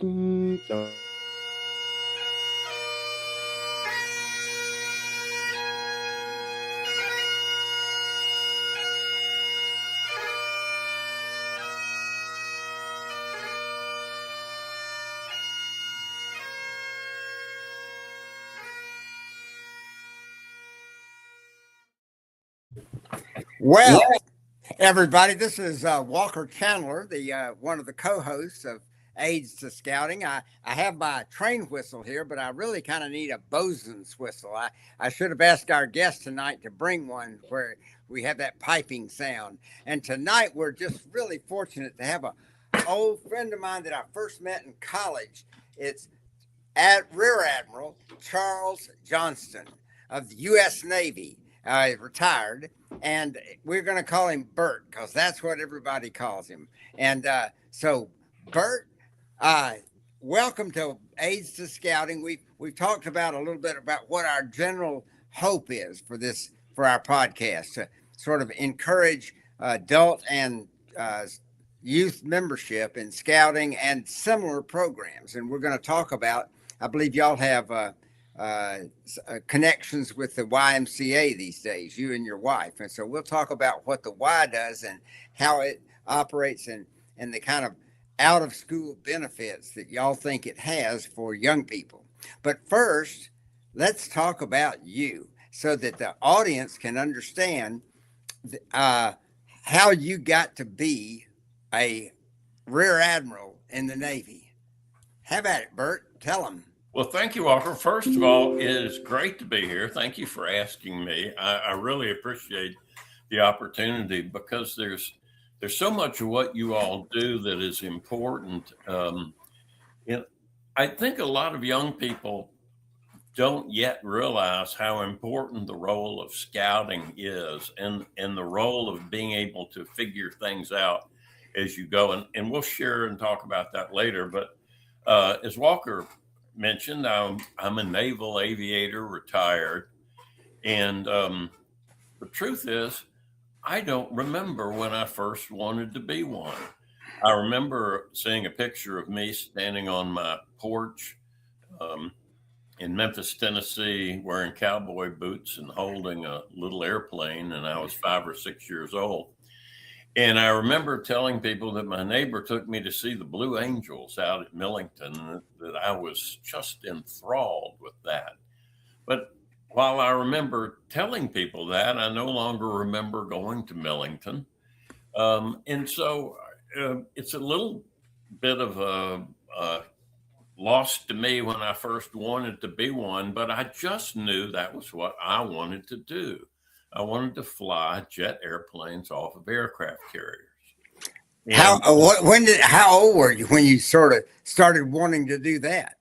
Well, everybody, this is Walker Chandler, the one of the co-hosts of Aids to Scouting. I have my train whistle here, but I really kind of need a bosun's whistle. I should have asked our guest tonight to bring one where we have that piping sound. And tonight we're just really fortunate to have a old friend of mine that I first met in college. It's Rear Admiral Charles Johnston of the U.S. Navy, retired, and we're going to call him Bert because that's what everybody calls him. And so, Bert, uh, welcome to Aids to Scouting. We've talked about a little bit about what our general hope is for our podcast to sort of encourage adult and youth membership in scouting and similar programs. And we're going to talk about, I believe y'all have connections with the YMCA these days, you and your wife. And so we'll talk about what the Y does and how it operates and the kind of out of school benefits that y'all think it has for young people. But first, let's talk about you so that the audience can understand how you got to be a rear admiral in the Navy. Have at it, Bert. Tell them. Well, thank you, Walker. First of all, it is great to be here. Thank you for asking me. I really appreciate the opportunity because there's so much of what you all do that is important. I think a lot of young people don't yet realize how important the role of scouting is and the role of being able to figure things out as you go. And we'll share and talk about that later. But as Walker mentioned, I'm a naval aviator, retired. And the truth is, I don't remember when I first wanted to be one. I remember seeing a picture of me standing on my porch in Memphis, Tennessee, wearing cowboy boots and holding a little airplane. And I was 5 or 6 years old. And I remember telling people that my neighbor took me to see the Blue Angels out at Millington, that I was just enthralled with that. But while I remember telling people that, I no longer remember going to Millington. And so it's a little bit of a lost to me when I first wanted to be one, but I just knew that was what I wanted to do. I wanted to fly jet airplanes off of aircraft carriers. And How old were you when you sort of started wanting to do that?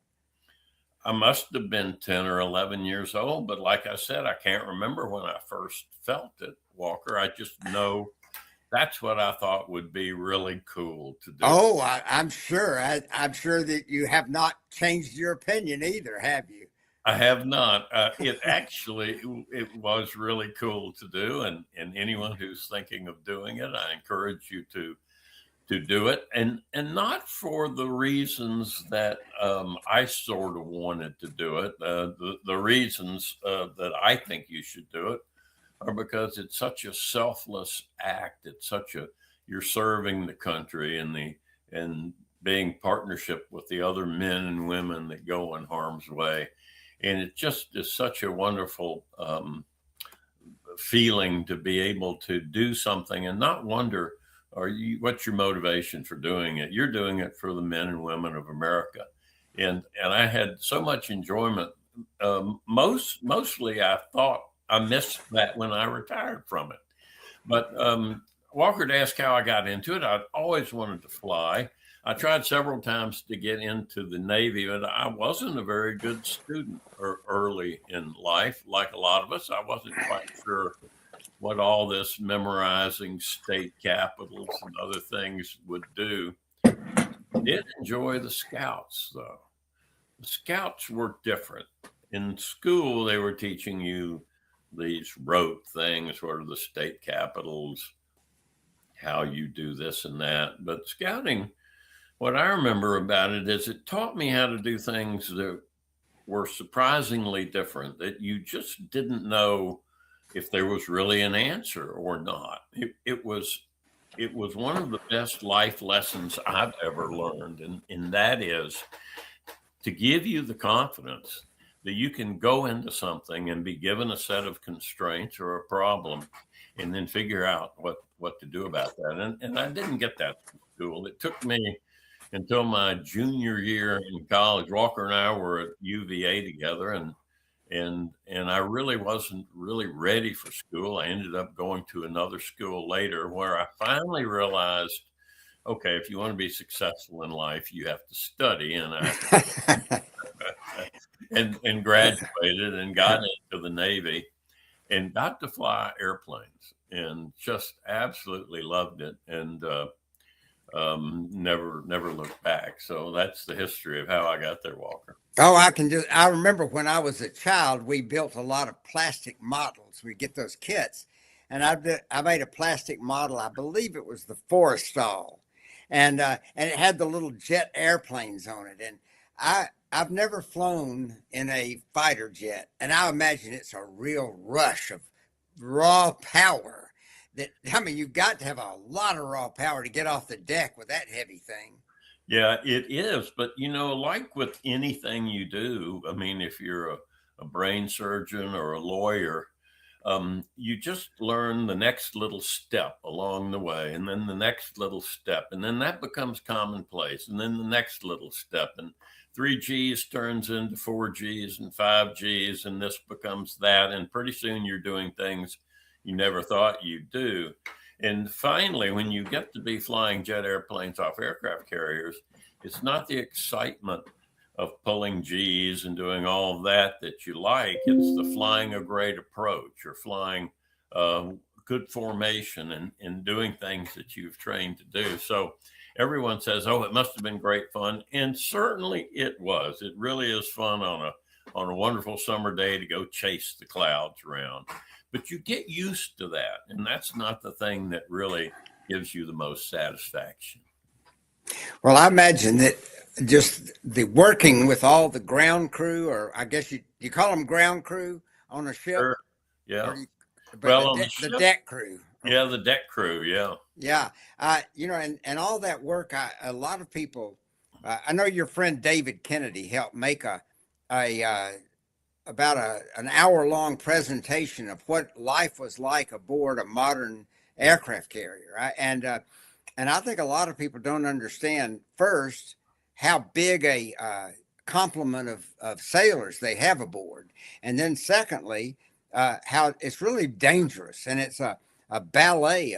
I must have been 10 or 11 years old, but like I said, I can't remember when I first felt it, Walker. I just know that's what I thought would be really cool to do. Oh, I'm sure. I'm sure that you have not changed your opinion either, have you? I have not. It was really cool to do. And anyone who's thinking of doing it, I encourage you to do it. And not for the reasons that I sort of wanted to do it. The reasons that I think you should do it are because it's such a selfless act. It's you're serving the country and being partnership with the other men and women that go in harm's way. And it just is such a wonderful feeling to be able to do something and not wonder, what's your motivation for doing it? You're doing it for the men and women of America. And I had so much enjoyment. Mostly I thought I missed that when I retired from it. But Walker had asked how I got into it. I'd always wanted to fly. I tried several times to get into the Navy, but I wasn't a very good student early in life. Like a lot of us, I wasn't quite sure what all this memorizing state capitals and other things would do. I did enjoy the Scouts, though. The Scouts were different. In school, they were teaching you these rote things, what are the state capitals, how you do this and that. But scouting What I remember about it is it taught me how to do things that were surprisingly different, that you just didn't know if there was really an answer or not. It was one of the best life lessons I've ever learned, and that is to give you the confidence that you can go into something and be given a set of constraints or a problem and then figure out what to do about that. And I didn't get that in school. It took me until my junior year in college. Walker and I were at UVA together, and I really wasn't really ready for school. I ended up going to another school later where I finally realized, okay, if you want to be successful in life, you have to study. And I and graduated and got into the Navy and got to fly airplanes and just absolutely loved it. And never looked back. So that's the history of how I got there, Walker. Oh, I remember when I was a child, we built a lot of plastic models. We get those kits. And I made a plastic model. I believe it was the Forrestal. And it had the little jet airplanes on it. And I've never flown in a fighter jet. And I imagine it's a real rush of raw power you've got to have a lot of raw power to get off the deck with that heavy thing. Yeah, it is. But, like with anything you do, I mean, if you're a brain surgeon or a lawyer, you just learn the next little step along the way, and then the next little step, and then that becomes commonplace, and then the next little step, and 3Gs turns into 4Gs and 5Gs, and this becomes that, and pretty soon you're doing things you never thought you'd do. And finally, when you get to be flying jet airplanes off aircraft carriers, it's not the excitement of pulling G's and doing all of that you like. It's the flying a great approach or flying good formation and doing things that you've trained to do. So everyone says, oh, it must have been great fun. And certainly it was. It really is fun on a wonderful summer day to go chase the clouds around. But you get used to that. And that's not the thing that really gives you the most satisfaction. Well, I imagine that just the working with all the ground crew, or I guess you call them ground crew on a ship. Sure. Yeah. Well, the deck crew. Yeah, the deck crew. Yeah. Yeah. And all that work, a lot of people, I know your friend David Kennedy helped make about an hour-long presentation of what life was like aboard a modern aircraft carrier. Right? And I think a lot of people don't understand, first, how big a complement of sailors they have aboard. And then secondly, how it's really dangerous. And it's a ballet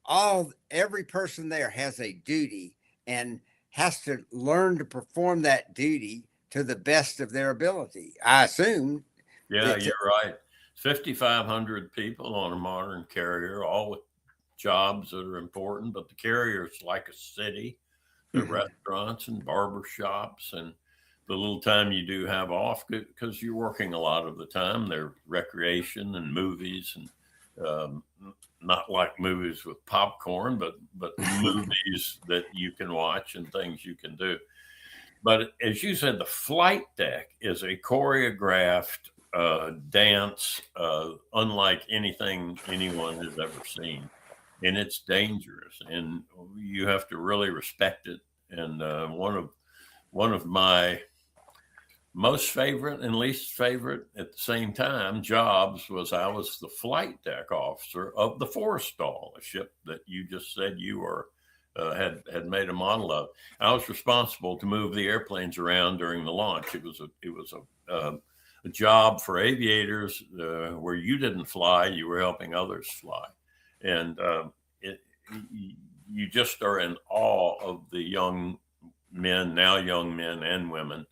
of every person there has a duty and has to learn to perform that duty to the best of their ability, I assume. Yeah, you're right. 5,500 people on a modern carrier, all with jobs that are important, but the carrier's like a city. The restaurants and barber shops, and the little time you do have off, because you're working a lot of the time, they're recreation and movies, and not like movies with popcorn, but movies that you can watch and things you can do. But as you said, the flight deck is a choreographed dance unlike anything anyone has ever seen. And it's dangerous, and you have to really respect it. And one of my most favorite and least favorite at the same time jobs was I was the flight deck officer of the Forrestal, a ship that you just said you were had made a model of. I was responsible to move the airplanes around during the launch. It was a job for aviators where you didn't fly; you were helping others fly. And you just are in awe of the young men and women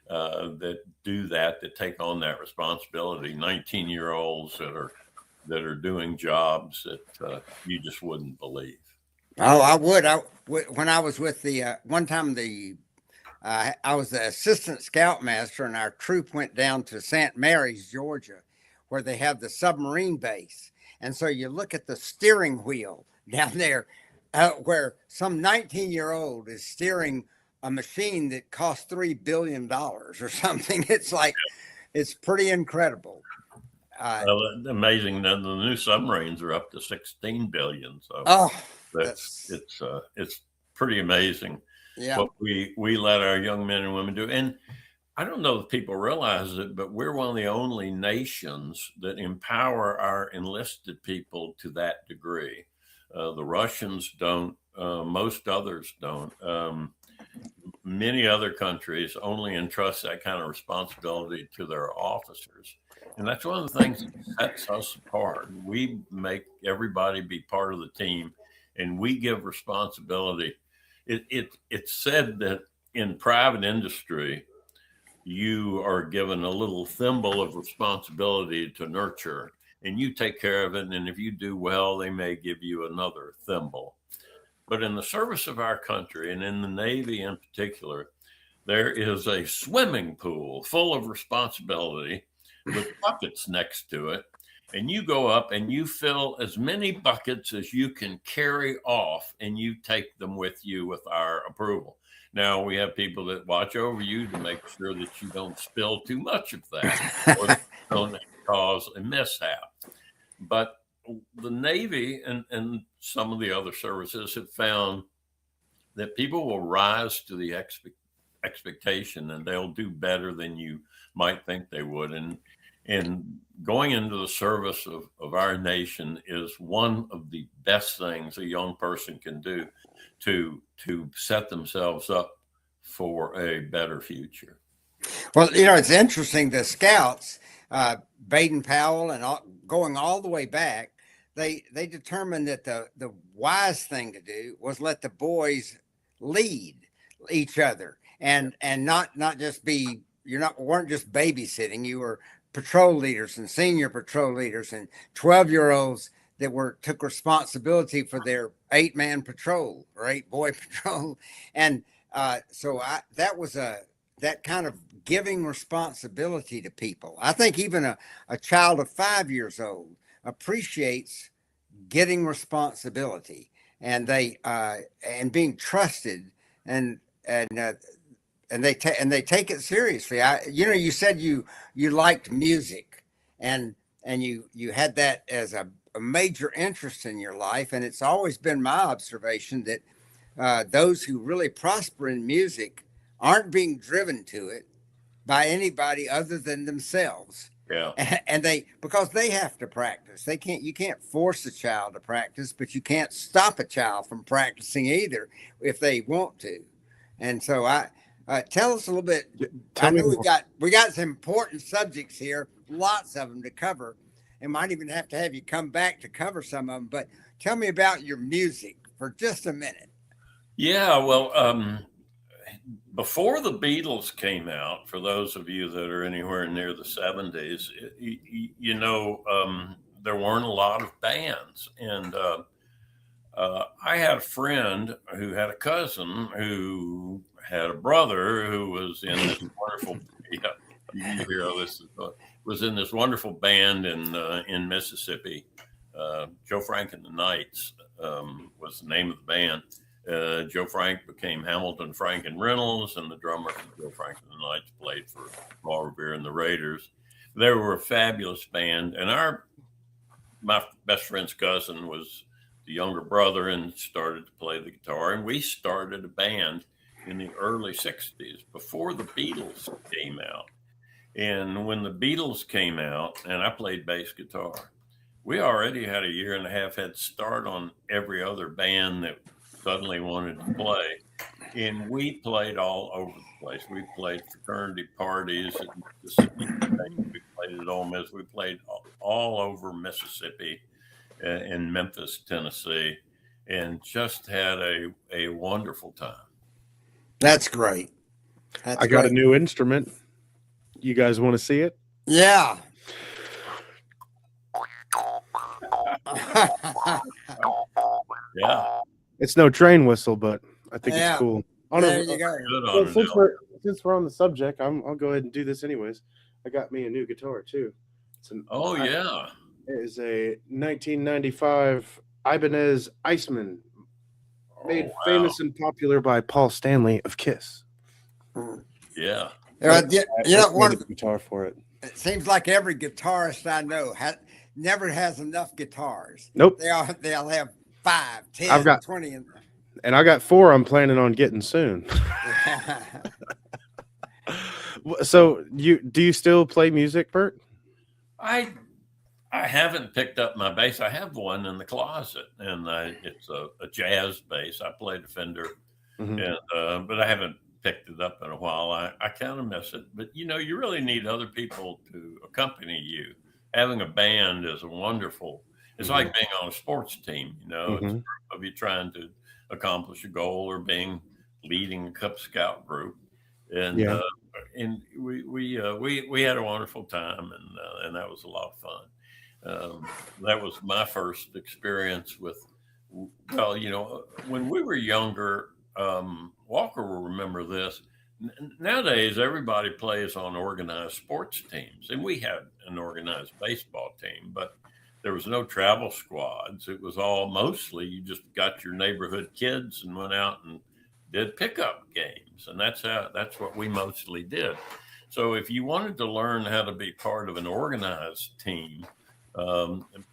that do that take on that responsibility. 19-year-olds that are doing jobs that you just wouldn't believe. Oh, I would. When I was with one time I was the assistant scoutmaster, and our troop went down to St. Mary's, Georgia, where they have the submarine base. And so you look at the steering wheel down there, where some 19-year-old is steering a machine that costs $3 billion or something. It's like, it's pretty incredible. Amazing that the new submarines are up to 16 billion. So Oh, it's pretty amazing yeah. what we let our young men and women do. And I don't know if people realize it, but we're one of the only nations that empower our enlisted people to that degree. The Russians don't. Most others don't. Many other countries only entrust that kind of responsibility to their officers. And that's one of the things that sets us apart. We make everybody be part of the team, and we give responsibility. It's said that in private industry, you are given a little thimble of responsibility to nurture, and you take care of it. And if you do well, they may give you another thimble. But in the service of our country, and in the Navy in particular, there is a swimming pool full of responsibility with buckets next to it. And you go up and you fill as many buckets as you can carry off, and you take them with you with our approval. Now, we have people that watch over you to make sure that you don't spill too much of that or don't cause a mishap. But the Navy and some of the other services have found that people will rise to the expectation, and they'll do better than you might think they would. And going into the service of our nation is one of the best things a young person can do to set themselves up for a better future. Well, it's interesting. The Scouts, Baden-Powell, and going all the way back, they determined that the wise thing to do was let the boys lead each other, and not just be, weren't just babysitting. You were patrol leaders and senior patrol leaders and 12-year-olds that took responsibility for their 8-man patrol or 8-boy patrol. And so that was that kind of giving responsibility to people. I think even a child of 5 years old appreciates getting responsibility, and and being trusted, and they take it seriously. You said you liked music, and you had that as a major interest in your life, and it's always been my observation that those who really prosper in music aren't being driven to it by anybody other than themselves. Yeah. And because they have to practice. You can't force a child to practice, but you can't stop a child from practicing either if they want to. And so tell us a little bit. I know we got some important subjects here, lots of them to cover, and might even have to have you come back to cover some of them. But tell me about your music for just a minute. Yeah, well, before the Beatles came out, for those of you that are anywhere near the 70s, there weren't a lot of bands. And I had a friend who had a cousin who had a brother who was in this wonderful, you hear all this, was in this wonderful band in Mississippi. Joe Frank and the Knights was the name of the band. Joe Frank became Hamilton, Frank, and Reynolds, and the drummer for Joe Frank and the Knights played for Paul Revere and the Raiders. They were a fabulous band, and my best friend's cousin was the younger brother and started to play the guitar, and we started a band in the early 60s before the Beatles came out. And when the Beatles came out, and I played bass guitar, we already had a year and a half head start on every other band that suddenly wanted to play. And we played all over the place. We played fraternity parties at Mississippi. We played at Ole Miss. We played all over Mississippi and Memphis, Tennessee, and just had a wonderful time. That's great. I got a new instrument. You guys want to see it? Yeah. Yeah. It's no train whistle, but I think it's cool. There you go. Well, since we're on the subject, I'll go ahead and do this anyways. I got me a new guitar too. It is a 1995 Ibanez Iceman Made wow. famous and popular by Paul Stanley of Kiss. Yeah. You know, Made a guitar for it. it seems like every guitarist I know never has enough guitars. Nope. They'll have 5, 10, I've got 20. And I got 4 I'm planning on getting soon. So do you still play music, Bert? I haven't picked up my bass. I have one in the closet, and it's a jazz bass. I played a Fender, and but I haven't picked it up in a while. I kind of miss it, but you know, you really need other people to accompany you. Having a band is a wonderful. It's like being on a sports team. You know, it's a group of you trying to accomplish a goal, or leading a Cub Scout group, and we had a wonderful time, and that was a lot of fun. That was my first experience with, well, you know, when we were younger, Walker will remember this. Nowadays, everybody plays on organized sports teams, and we had an organized baseball team, but there was no travel squads. It was all mostly you just got your neighborhood kids and went out and did pickup games, and that's what we mostly did. So if you wanted to learn how to be part of an organized team,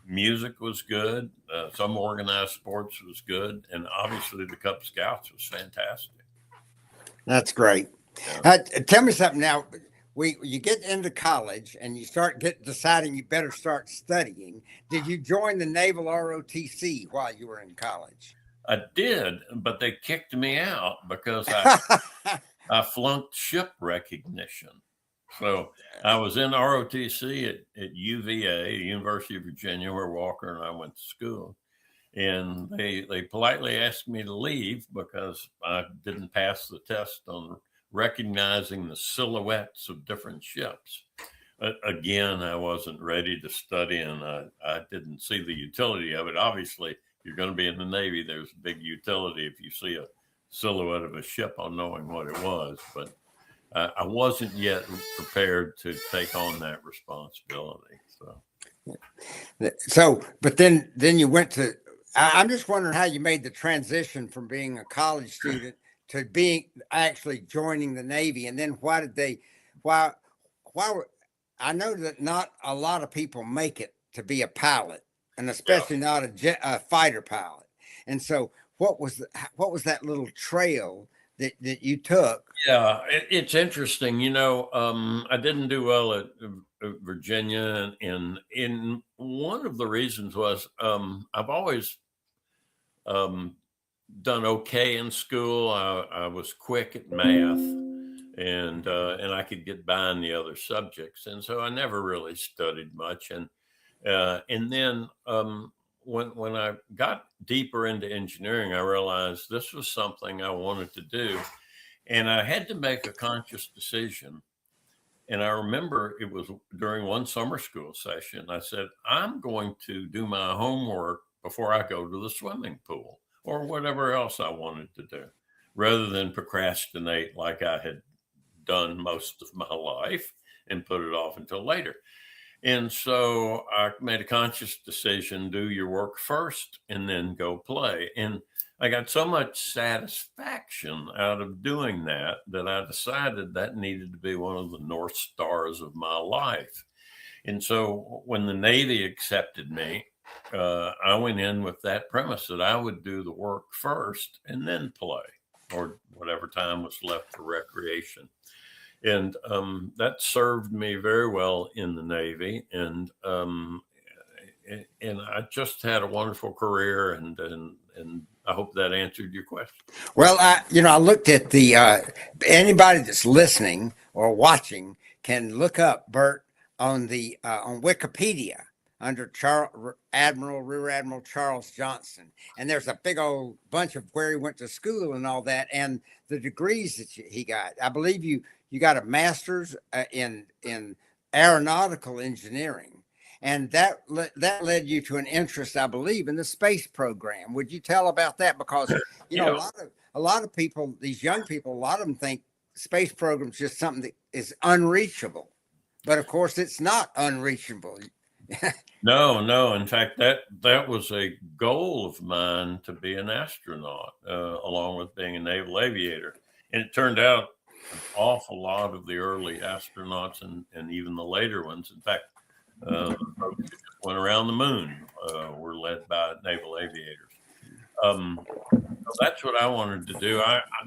music was good. Some organized sports was good, and obviously the Cub Scouts was fantastic. That's great. Tell me something now. You get into college and you start deciding you better start studying. Did you join the Naval ROTC while you were in college? I did, but they kicked me out because I flunked ship recognition. So I was in ROTC at UVA, University of Virginia, where Walker and I went to school. And they politely asked me to leave because I didn't pass the test on recognizing the silhouettes of different ships. Again, I wasn't ready to study, and I didn't see the utility of it. Obviously, you're going to be in the Navy. There's a big utility if you see a silhouette of a ship on knowing what it was. But I wasn't yet prepared to take on that responsibility. But then you went to. I'm just wondering how you made the transition from being a college student to being actually joining the Navy, and then why I know that not a lot of people make it to be a pilot, and especially not a fighter pilot. And so, what was that little trail that you took? Yeah, it's interesting. You know, I didn't do well at Virginia, and in one of the reasons was I've always done okay in school. I was quick at math, and I could get by in the other subjects, and so I never really studied much. And then when I got deeper into engineering, I realized this was something I wanted to do, and I had to make a conscious decision. And I remember it was during one summer school session. I said, I'm going to do my homework before I go to the swimming pool or whatever else I wanted to do, rather than procrastinate like I had done most of my life and put it off until later. And so I made a conscious decision, do your work first and then go play. And I got so much satisfaction out of doing that I decided that needed to be one of the North Stars of my life. And so when the Navy accepted me, I went in with that premise that I would do the work first and then play, or whatever time was left for recreation. And that served me very well in the Navy. And I just had a wonderful career, and I hope that answered your question. Well, I looked at the anybody that's listening or watching can look up Bert on the on Wikipedia under Rear Admiral Charles Johnston, and there's a big old bunch of where he went to school and all that, and the degrees that he got. I believe you got a master's in aeronautical engineering, and that led you to an interest, I believe, in the space program. Would you tell about that? Because a lot of people, these young people, a lot of them think space program is just something that is unreachable, but of course it's not unreachable. No. In fact, that was a goal of mine, to be an astronaut, along with being a naval aviator. And it turned out an awful lot of the early astronauts and even the later ones, in fact, the folks who just went around the moon were led by naval aviators. So that's what I wanted to do.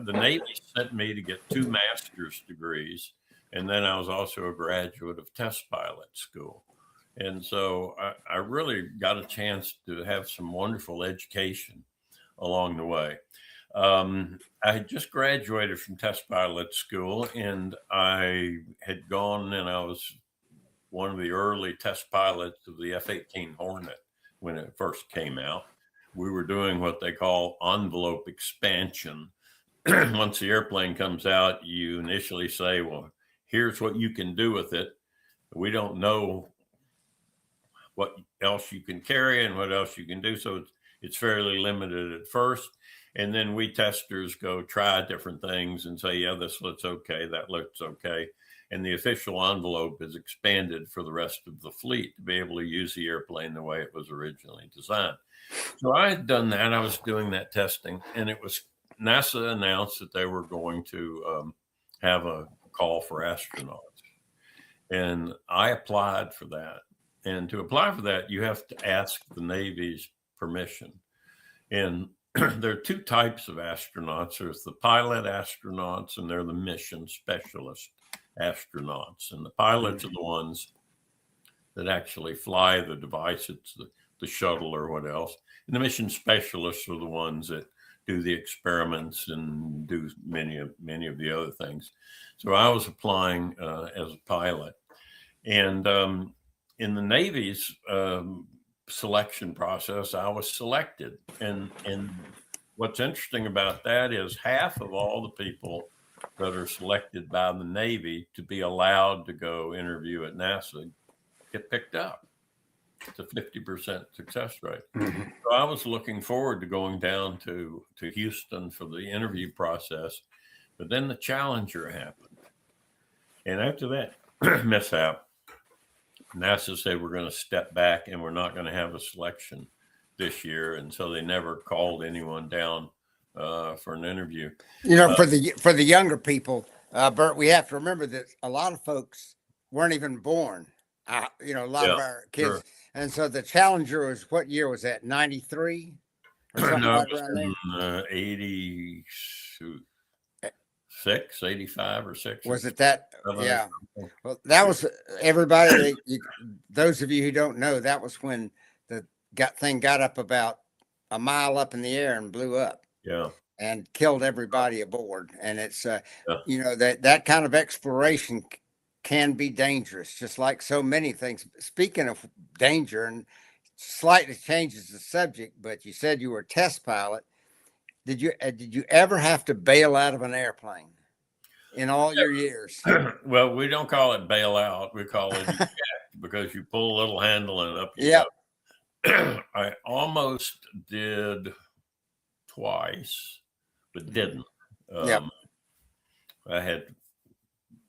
The Navy sent me to get 2 master's degrees, and then I was also a graduate of test pilot school. And so I really got a chance to have some wonderful education along the way. I had just graduated from test pilot school, and I had gone and I was one of the early test pilots of the F-18 Hornet when it first came out. We were doing what they call envelope expansion. Once the airplane comes out, you initially say, well, here's what you can do with it. We don't know what else you can carry and what else you can do. So it's fairly limited at first. And then we testers go try different things and say, yeah, this looks okay, that looks okay. And the official envelope is expanded for the rest of the fleet to be able to use the airplane the way it was originally designed. So I had done that. I was doing that testing, and it was NASA announced that they were going to have a call for astronauts. And I applied for that. And to apply for that, you have to ask the Navy's permission. And there are 2 types of astronauts. There's the pilot astronauts, and they're the mission specialist astronauts. And the pilots are the ones that actually fly the device. It's the shuttle or what else. And the mission specialists are the ones that do the experiments and do many of the other things. So I was applying as a pilot. And in the Navy's selection process, I was selected. And what's interesting about that is half of all the people that are selected by the Navy to be allowed to go interview at NASA get picked up. It's a 50% success rate. Mm-hmm. So I was looking forward to going down to Houston for the interview process, but then the Challenger happened. And after that mishap, NASA said we're going to step back and we're not going to have a selection this year. And so they never called anyone down for an interview. You know, for the younger people, Bert, we have to remember that a lot of folks weren't even born. You know, a lot of our kids. Sure. And so the Challenger was, what year was that? 93? Or something no, like around there? 86, 85 or 6. Was it that? Yeah. Well, that was everybody. Those of you who don't know, that was when the thing got up about a mile up in the air and blew up. Yeah. And killed everybody aboard. And it's, you know, that kind of exploration can be dangerous, just like so many things. Speaking of danger, and slightly changes the subject, but you said you were a test pilot. Did you ever have to bail out of an airplane in all your years? Well, we don't call it bail out. We call it eject, because you pull a little handle and up you go. I almost did twice, but didn't. I had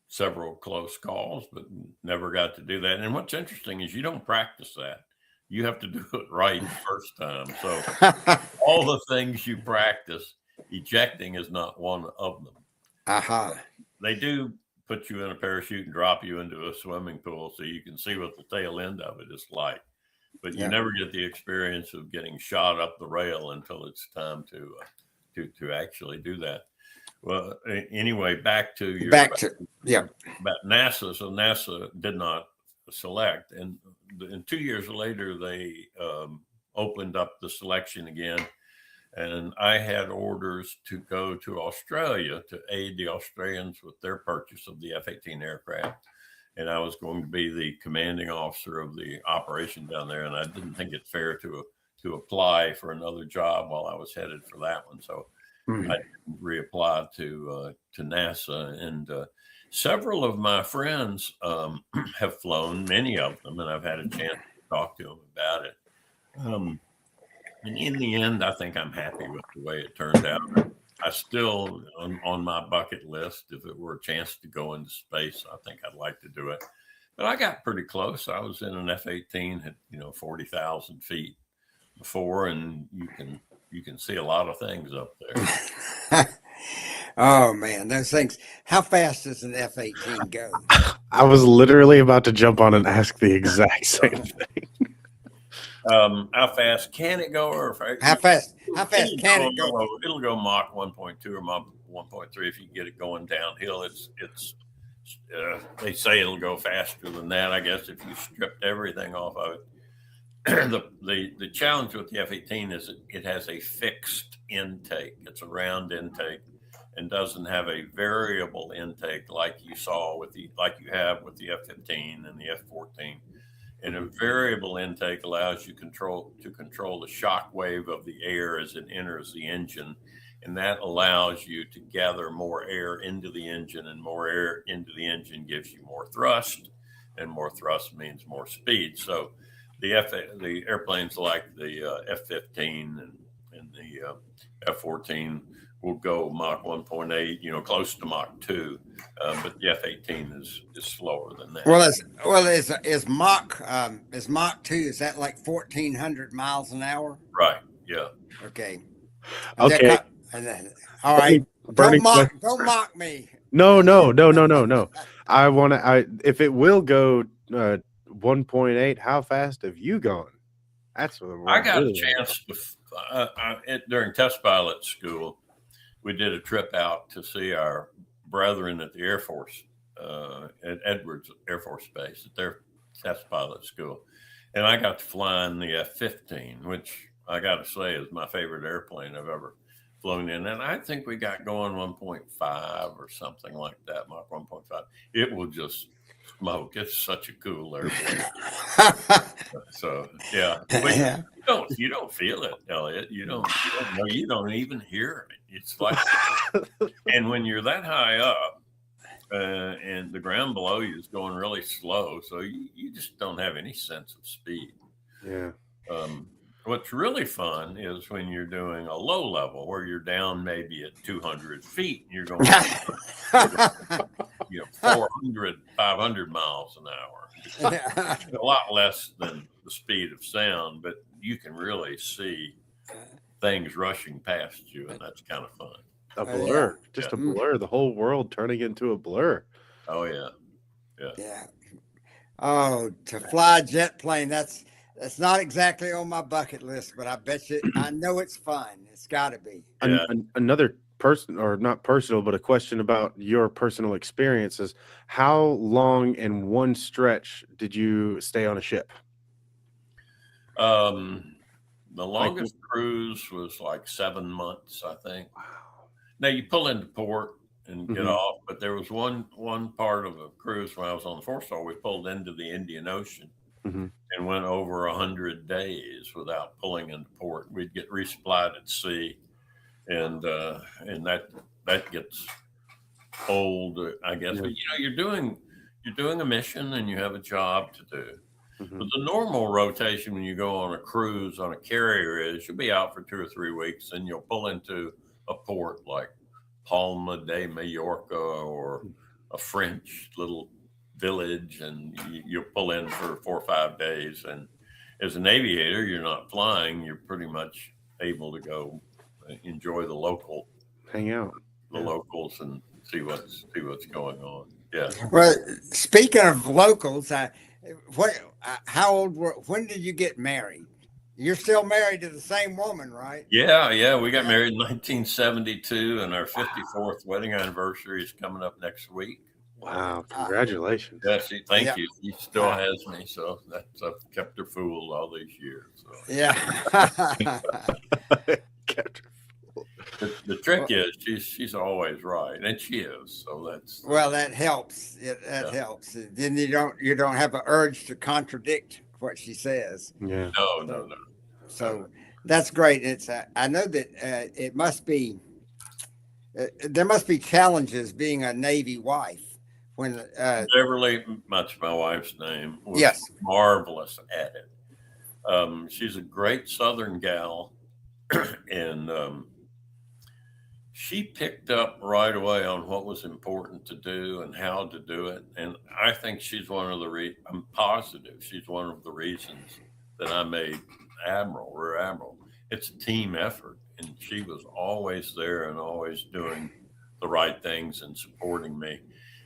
several close calls, but never got to do that. And what's interesting is you don't practice that. You have to do it right first time. So all the things you practice, ejecting is not one of them. They do put you in a parachute and drop you into a swimming pool so you can see what the tail end of it is like. But you never get the experience of getting shot up the rail until it's time to actually do that. Well, anyway, back to about NASA. So NASA did not select, and 2 years later they opened up the selection again, and I had orders to go to Australia to aid the Australians with their purchase of the F-18 aircraft, and I was going to be the commanding officer of the operation down there, and I didn't think it fair to apply for another job while I was headed for that one, so I reapplied to NASA, and several of my friends have flown, many of them, and I've had a chance to talk to them about it. And in the end, I think I'm happy with the way it turned out. I still, on my bucket list, if it were a chance to go into space, I think I'd like to do it. But I got pretty close. I was in an F-18 at 40,000 feet before, and you can see a lot of things up there. Oh man, those things. How fast does an F-18 go? I was literally about to jump on and ask the exact same thing. How fast can it go, or How fast can it go? It'll go Mach 1.2 or Mach 1.3 if you get it going downhill. They say it'll go faster than that. I guess if you stripped everything off of it. The challenge with the F-18 is it has a fixed intake. It's a round intake, and doesn't have a variable intake like you have with the F-15 and the F-14. And a variable intake allows you to control the shock wave of the air as it enters the engine, and that allows you to gather more air into the engine, and more air into the engine gives you more thrust, and more thrust means more speed. So the airplanes like the F-15 and the F-14 will go Mach 1.8, close to Mach 2, but the F-18 is slower than that. Is Mach 2? Is that like 1,400 miles an hour? Right. Yeah. Okay. Okay. All right. Don't mock me. No. If it will go 1.8, how fast have you gone? That's what I got a chance during test pilot school. We did a trip out to see our brethren at the Air Force, at Edwards Air Force Base, at their test pilot school. And I got to fly in the F-15, which I got to say is my favorite airplane I've ever flown in. And I think we got going 1.5 or something like that, Mach 1.5. It will just smoke. It's such a cool airplane. So, yeah. But you don't feel it, Elliot. You don't know. You don't even hear it. It's like, and when you're that high up, and the ground below you is going really slow, so you just don't have any sense of speed. Yeah. What's really fun is when you're doing a low level where you're down maybe at 200 feet and you're going 400, 500 miles an hour. A lot less than the speed of sound, but you can really see things rushing past you, and that's kind of fun. A blur, a blur. The whole world turning into a blur. Oh yeah. Oh, to fly a jet plane, that's not exactly on my bucket list, but I bet you I know it's fun. It's got to be. Yeah. Another person, or not personal, but a question about your personal experiences. How long in one stretch did you stay on a ship? The longest cruise was like 7 months, I think. Wow. Now you pull into port and get off, but there was one part of a cruise when I was on the 4-star, we pulled into the Indian Ocean and went over 100 days without pulling into port. We'd get resupplied at sea, and that gets old, I guess. But you're doing a mission and you have a job to do. But the normal rotation when you go on a cruise on a carrier is you'll be out for 2 or 3 weeks, and you'll pull into a port like Palma de Mallorca or a French little village, and you'll pull in for 4 or 5 days. And as an aviator, you're not flying. You're pretty much able to go enjoy the hang out, the locals, and see what's going on. Yeah. Well, speaking of locals, when did you get married? You're still married to the same woman, right? Yeah. We got married in 1972, and our 54th wedding anniversary is coming up next week. Wow! Congratulations. Thank you. She still has me, so I've kept her fooled all these years. So. Yeah. Kept her fooled. The trick is she's always right, and she is. So that helps. That helps. Then you don't have an urge to contradict what she says. Yeah. No. So that's great. It's I know that it must be there must be challenges being a Navy wife. When Beverly, much my wife's name, was marvelous at it. She's a great Southern gal, and she picked up right away on what was important to do and how to do it. And I think she's one of the I'm positive she's one of the reasons that I made Rear Admiral. It's a team effort, and she was always there and always doing the right things and supporting me.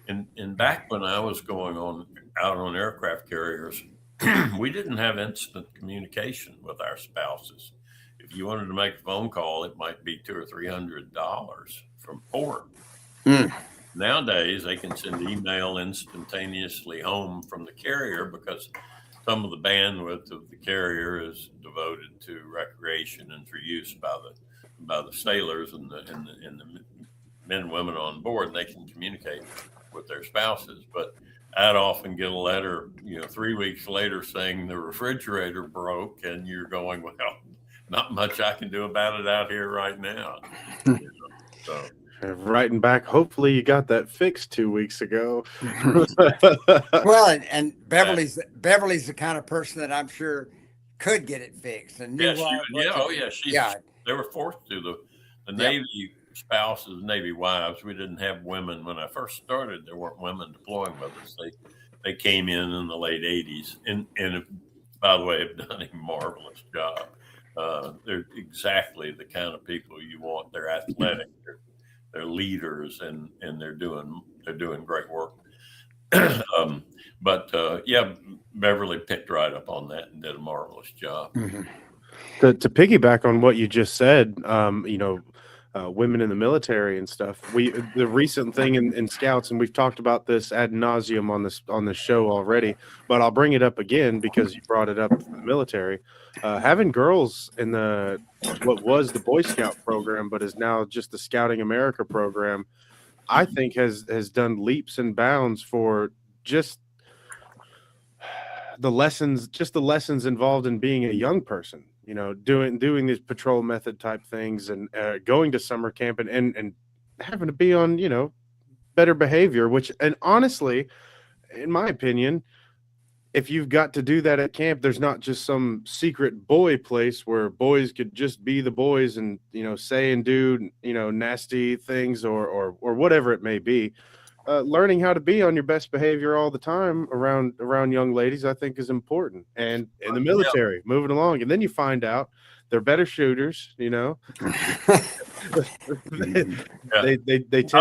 And back when I was out on aircraft carriers, we didn't have instant communication with our spouses. If you wanted to make a phone call, it might be $200 or $300 from port. Mm. Nowadays, they can send email instantaneously home from the carrier because some of the bandwidth of the carrier is devoted to recreation and for use by the sailors and the men and women on board. They can communicate with their spouses, but I'd often get a letter, 3 weeks later saying the refrigerator broke, and you're going, well, not much I can do about it out here right now. So writing back, hopefully you got that fixed 2 weeks ago. Well, and Beverly's the kind of person that I'm sure could get it fixed. And they were forced to. The Navy spouses, Navy wives. We didn't have women when I first started. There weren't women deploying with us. They came in the late '80s, and by the way, have done a marvelous job. They're exactly the kind of people you want. They're athletic, they're leaders, and they're doing great work. Beverly picked right up on that and did a marvelous job. Mm-hmm. To piggyback on what you just said, women in the military and stuff. The recent thing in Scouts, and we've talked about this ad nauseum on this show already, but I'll bring it up again because you brought it up for the military. Having girls in what was the Boy Scout program, but is now just the Scouting America program, I think has done leaps and bounds for just the lessons involved in being a young person. Doing these patrol method type things and going to summer camp and having to be on, better behavior, and honestly, in my opinion, if you've got to do that at camp, there's not just some secret boy place where boys could just be the boys and, say and do, nasty things or whatever it may be. Learning how to be on your best behavior all the time around young ladies, I think, is important. And in the military, moving along, and then you find out they're better shooters. They tend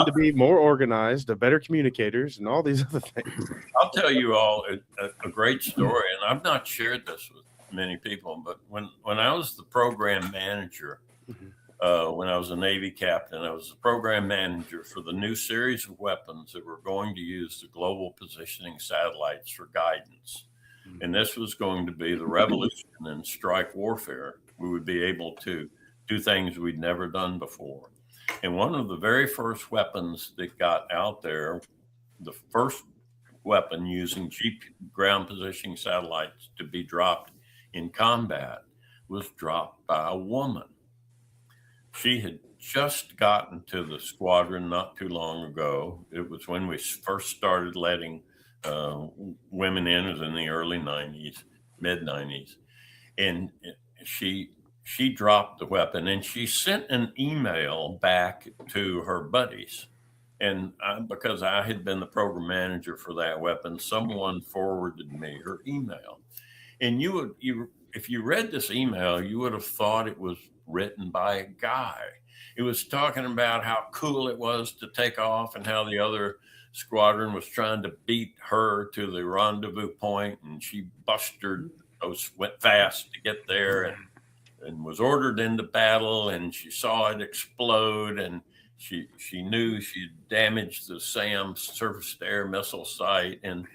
to be more organized, better communicators, and all these other things. I'll tell you all a great story, and I've not shared this with many people, but when I was the program manager. When I was a Navy captain, I was the program manager for the new series of weapons that were going to use the global positioning satellites for guidance. And this was going to be the revolution in strike warfare. We would be able to do things we'd never done before. And one of the very first weapons that got out there, the first weapon using ground positioning satellites to be dropped in combat, was dropped by a woman. She had just gotten to the squadron not too long ago. It was when we first started letting women in. It was in the early 90s, mid 90s. And she dropped the weapon and she sent an email back to her buddies. And because I had been the program manager for that weapon, someone forwarded me her email. And if you read this email, you would have thought it was written by a guy. It was talking about how cool it was to take off and how the other squadron was trying to beat her to the rendezvous point, and she went fast to get there and was ordered into battle, and she saw it explode, and she knew she damaged the SAM surface-to-air missile site. And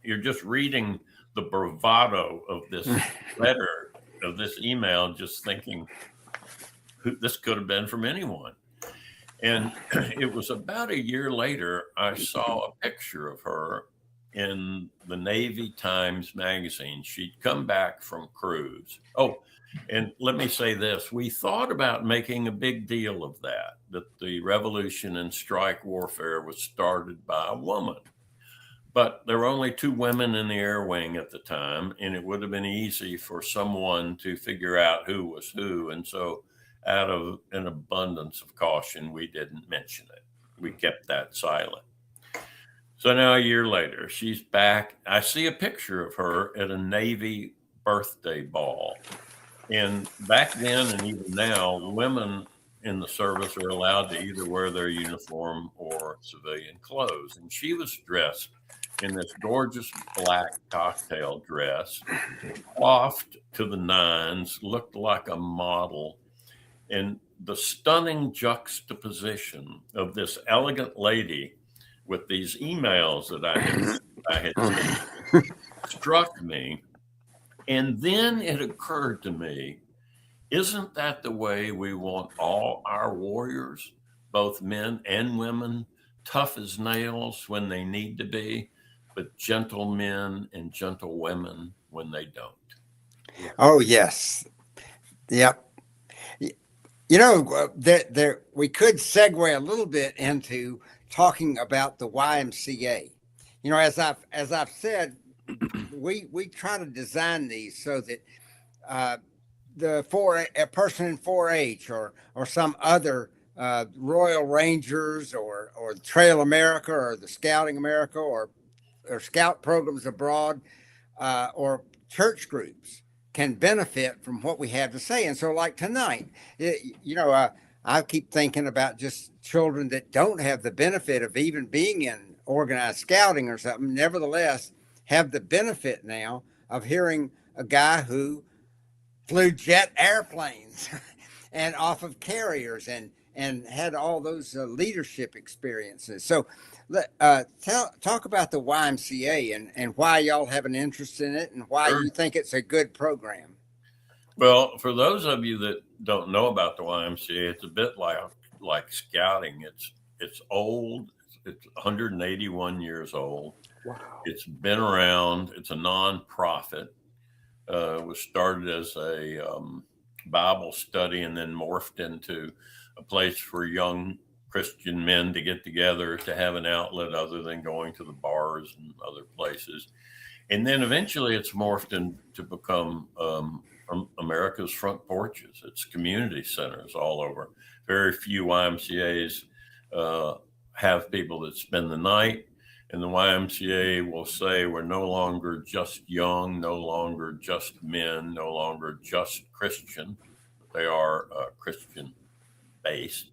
you're just reading the bravado of this letter, of this email, just thinking, this could have been from anyone. And it was about a year later, I saw a picture of her in the Navy Times magazine. She'd come back from cruise. Oh, and let me say this. We thought about making a big deal of that the revolution in strike warfare was started by a woman. But there were only 2 women in the air wing at the time, and it would have been easy for someone to figure out who was who. And so out of an abundance of caution, we didn't mention it. We kept that silent. So now a year later, she's back. I see a picture of her at a Navy birthday ball. And back then and even now, women in the service are allowed to either wear their uniform or civilian clothes. And she was dressed in this gorgeous black cocktail dress, coiffed to the nines, looked like a model. And the stunning juxtaposition of this elegant lady with these emails that I had seen struck me. And then it occurred to me, isn't that the way we want all our warriors, both men and women, tough as nails when they need to be, but gentle men and gentle women when they don't? Oh, yes. Yep. You know, there we could segue a little bit into talking about the YMCA. You know, as I've said, we try to design these so that a person in 4-H or some other Royal Rangers or Trail America or the Scouting America or Scout programs abroad or church groups can benefit from what we have to say. And so, like tonight, I keep thinking about just children that don't have the benefit of even being in organized scouting or something, nevertheless have the benefit now of hearing a guy who flew jet airplanes and off of carriers and had all those leadership experiences. So talk about the YMCA and why y'all have an interest in it and why you think it's a good program. Well, for those of you that don't know about the YMCA, it's a bit like scouting. It's old. It's 181 years old. Wow. It's been around. It's a nonprofit. It was started as a Bible study and then morphed into a place for young Christian men to get together to have an outlet other than going to the bars and other places. And then eventually it's morphed into become America's front porches. It's community centers all over. Very few YMCAs have people that spend the night. And the YMCA will say we're no longer just young, no longer just men, no longer just Christian. They are Christian based.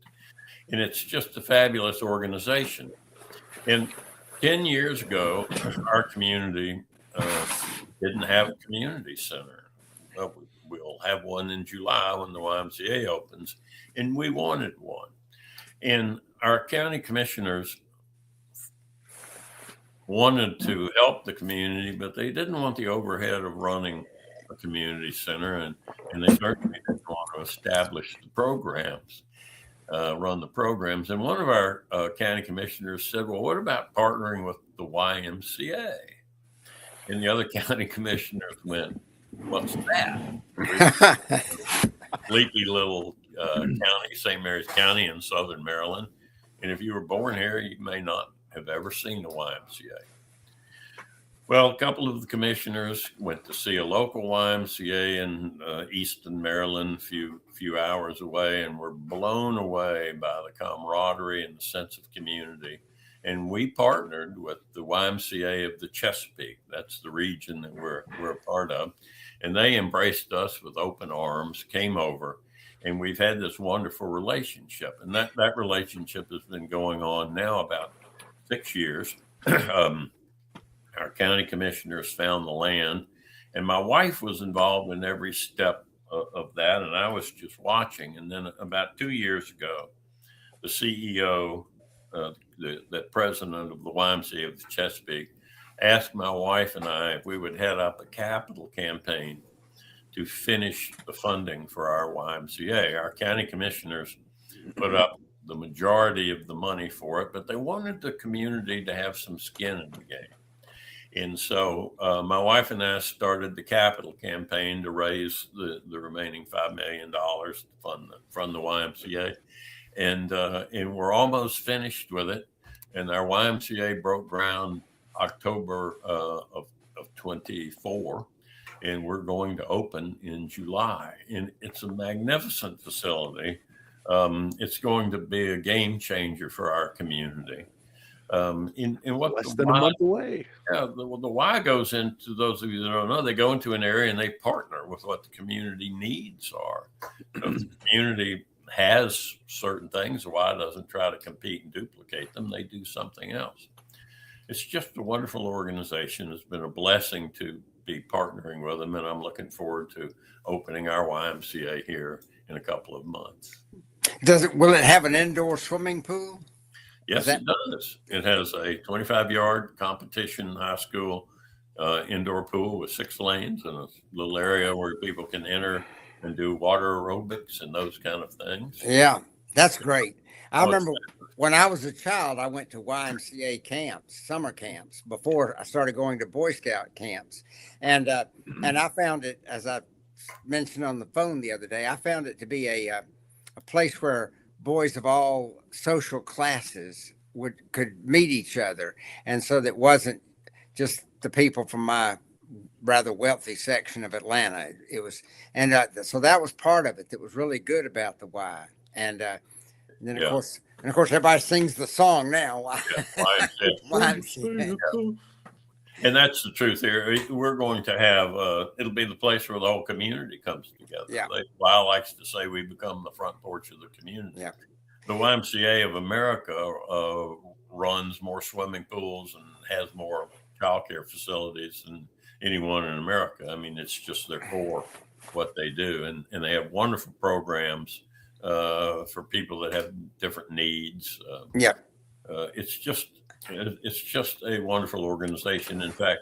And it's just a fabulous organization. And 10 years ago, our community didn't have a community center. We'll have one in July when the YMCA opens, and we wanted one. And our county commissioners wanted to help the community, but they didn't want the overhead of running a community center, and they certainly didn't want to establish the programs, run the programs. And one of our county commissioners said, well, what about partnering with the YMCA? And the other county commissioners went, what's that? Completely little county, St. Mary's County in southern Maryland. And if you were born here, you may not have ever seen a YMCA. Well, a couple of the commissioners went to see a local YMCA in Easton, Maryland, a few hours away, and were blown away by the camaraderie and the sense of community. And we partnered with the YMCA of the Chesapeake. That's the region that we're a part of. And they embraced us with open arms, came over, and we've had this wonderful relationship. And that relationship has been going on now about 6 years. Our county commissioners found the land, and my wife was involved in every step of that, and I was just watching. And then about 2 years ago, the CEO, the president of the YMCA of the Chesapeake, asked my wife and I if we would head up a capital campaign to finish the funding for our YMCA. Our county commissioners put up the majority of the money for it, but they wanted the community to have some skin in the game. And so my wife and I started the capital campaign to raise the remaining $5 million to fund the YMCA. And we're almost finished with it. And our YMCA broke ground October of 24. and we're going to open in July. And it's a magnificent facility. It's going to be a game changer for our community. In what Less the than a why, month away. yeah, the why goes into, those of you that don't know, they go into an area and they partner with what the community needs are. So if the community has certain things, the why doesn't try to compete and duplicate them. They do something else. It's just a wonderful organization. It's been a blessing to be partnering with them, and I'm looking forward to opening our YMCA here in a couple of months. Will it have an indoor swimming pool? Yes, it does. It has a 25-yard competition high school indoor pool with 6 lanes and a little area where people can enter and do water aerobics and those kind of things. Yeah, that's great. I remember when I was a child, I went to YMCA camps, summer camps, before I started going to Boy Scout camps. And I found it, as I mentioned on the phone the other day, I found it to be a place where boys of all social classes could meet each other. And so that wasn't just the people from my rather wealthy section of Atlanta. It was, and so that was part of it that was really good about the Y. And then of course, everybody sings the song now. YMCA. And that's the truth here. We're going to have, it'll be the place where the whole community comes together. Yeah. Y likes to say we become the front porch of the community. Yeah. The YMCA of America runs more swimming pools and has more childcare facilities than anyone in America. I mean, it's just their core, what they do. And they have wonderful programs for people that have different needs. It's just a wonderful organization. In fact,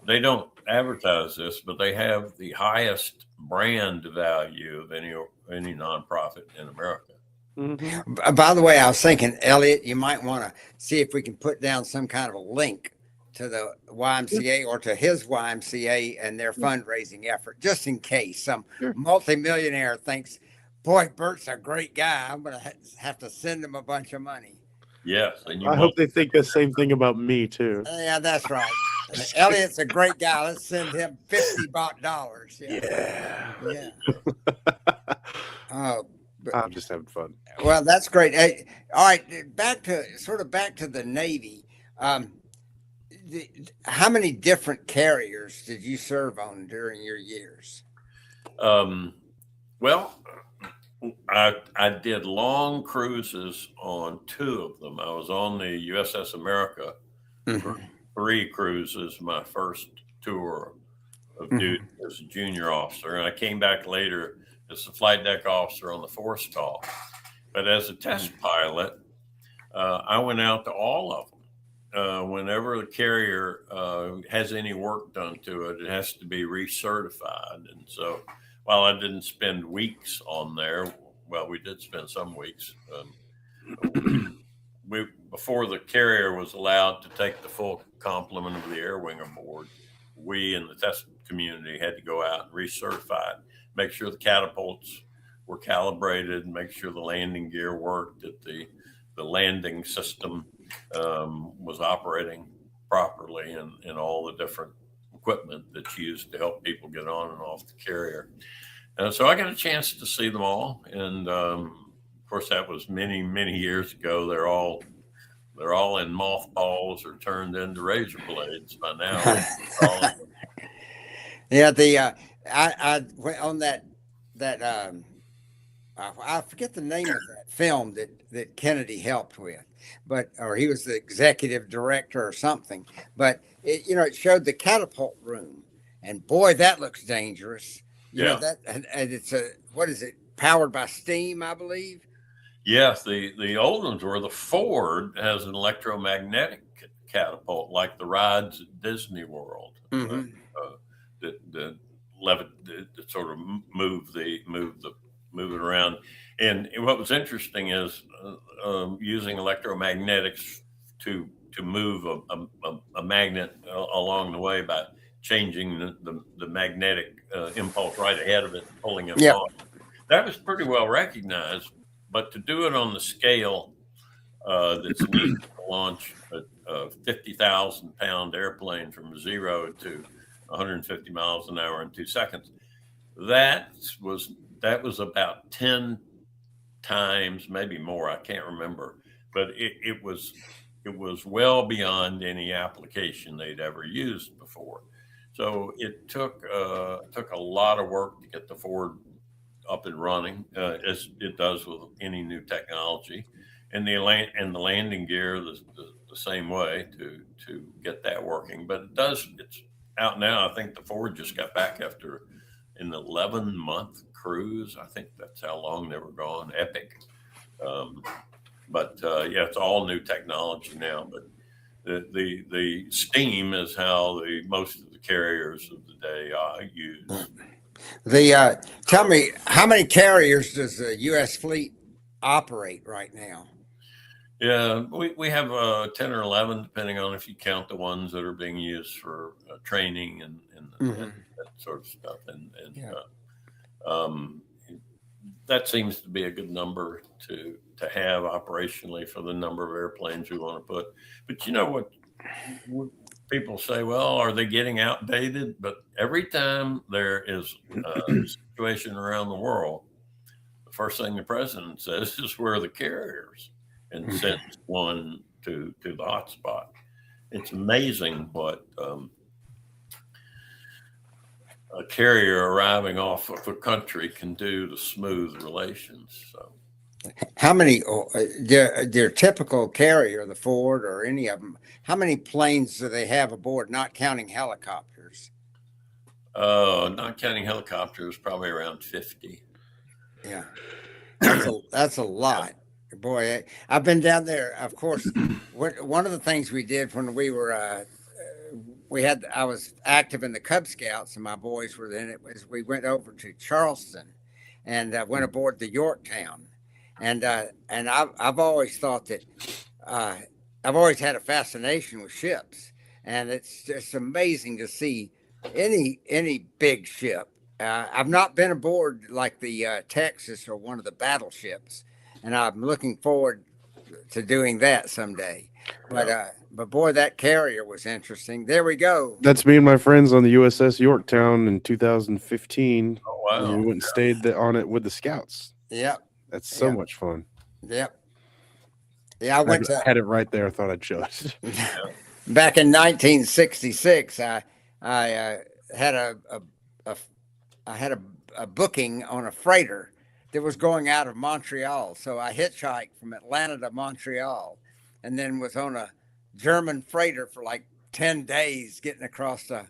they don't advertise this, but they have the highest brand value of any nonprofit in America. Mm-hmm. By the way, I was thinking, Elliot, you might want to see if we can put down some kind of a link to the YMCA or to his YMCA and their fundraising effort, just in case some multimillionaire thinks, boy, Bert's a great guy. I'm going to have to send him a bunch of money. Yes. And I hope they think the same thing about me, too. Yeah, that's right. Elliot's a great guy. Let's send him $50. Yeah. I'm just having fun. Well, that's great. Hey, all right, back to the Navy. How many different carriers did you serve on during your years? Well, I did long cruises on 2 of them. I was on the USS America for 3 cruises, my first tour of duty as a junior officer. And I came back later as a flight deck officer on the forestall. But as a test pilot, I went out to all of them. Whenever the carrier has any work done to it, it has to be recertified. And so while I didn't spend weeks on there, well, we did spend some weeks. Before the carrier was allowed to take the full complement of the air wing aboard, we in the test community had to go out and recertify it, make sure the catapults were calibrated, make sure the landing gear worked, that the landing system was operating properly, and all the different equipment that's used to help people get on and off the carrier. So I got a chance to see them all, and of course that was many, many years ago. They're all in mothballs or turned into razor blades by now. Yeah, I went on that I forget the name of that film that Kennedy helped with, or he was the executive director or something. But it showed the catapult room, and boy, that looks dangerous. You know that, and it's what is it? Powered by steam, I believe. Yes, the old ones were. The Ford has an electromagnetic catapult, like the rides at Disney World, that sort of move it around. And what was interesting is using electromagnetics to move a magnet along the way by changing the magnetic impulse right ahead of it and pulling it on. That was pretty well recognized, but to do it on the scale that's needed to launch a 50,000-pound airplane from 0 to 150 miles an hour in 2 seconds. That was about 10 times, maybe more. I can't remember, but it was well beyond any application they'd ever used before. So it took a lot of work to get the Ford up and running, as it does with any new technology, and the landing gear the same way to get that working. But it's out now. I think the Ford just got back after an 11-month cruise. I think that's how long they were gone. Epic. But it's all new technology now. But the steam is how most of the carriers of the day use. Tell me, how many carriers does the U.S. fleet operate right now? Yeah, we have 10 or 11, depending on if you count the ones that are being used for training and that sort of stuff. And that seems to be a good number to have operationally for the number of airplanes we want to put. But you know what people say, well, are they getting outdated? But every time there is a situation around the world, the first thing the president says is, where are the carriers? And sends one to the hotspot. It's amazing what a carrier arriving off of a country can do to smooth relations. So, how many their typical carrier, the Ford or any of them? How many planes do they have aboard, not counting helicopters? Not counting helicopters, probably around 50. Yeah, that's a lot. Boy, I've been down there. Of course, one of the things we did when we were, I was active in the Cub Scouts, and my boys were in it. Was we went over to Charleston, and went aboard the Yorktown, and I've always thought that I've always had a fascination with ships, and it's just amazing to see any big ship. I've not been aboard like the Texas or one of the battleships. And I'm looking forward to doing that someday. But boy, that carrier was interesting. There we go. That's me and my friends on the USS Yorktown in 2015. Oh, wow. We went and stayed on it with the Scouts. Yep. That's so much fun. Yep. Yeah, I had it right there. I thought I'd show it. Back in 1966, I had a booking on a freighter that was going out of Montreal. So I hitchhiked from Atlanta to Montreal, and then was on a German freighter for like 10 days getting across to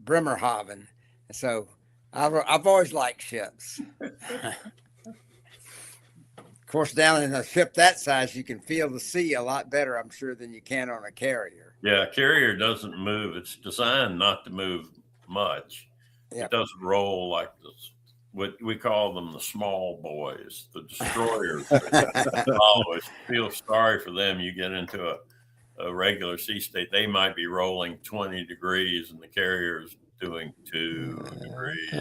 Bremerhaven. So I've always liked ships. Of course, down in a ship that size, you can feel the sea a lot better, I'm sure, than you can on a carrier. Yeah, a carrier doesn't move. It's designed not to move much. Yep. It doesn't roll like this. What we call them, the small boys, the destroyers. Always feel sorry for them. You get into a regular sea state, they might be rolling 20 degrees, and the carrier's doing 2 degrees.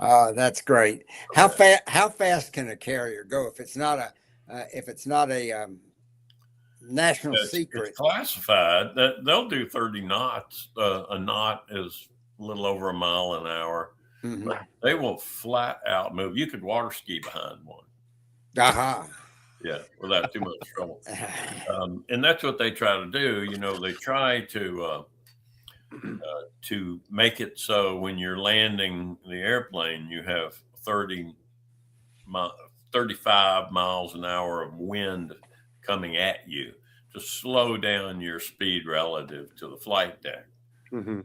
Oh, that's great. How fast can a carrier go if it's not a national secret? It's classified. That they'll do 30 knots. A knot is a little over a mile an hour. Mm-hmm. But they will flat out move. You could water ski behind one. Aha. Yeah, without too much trouble. And that's what they try to do. You know, they try to make it so when you're landing the airplane, you have 35 miles an hour of wind coming at you to slow down your speed relative to the flight deck. Mm-hmm.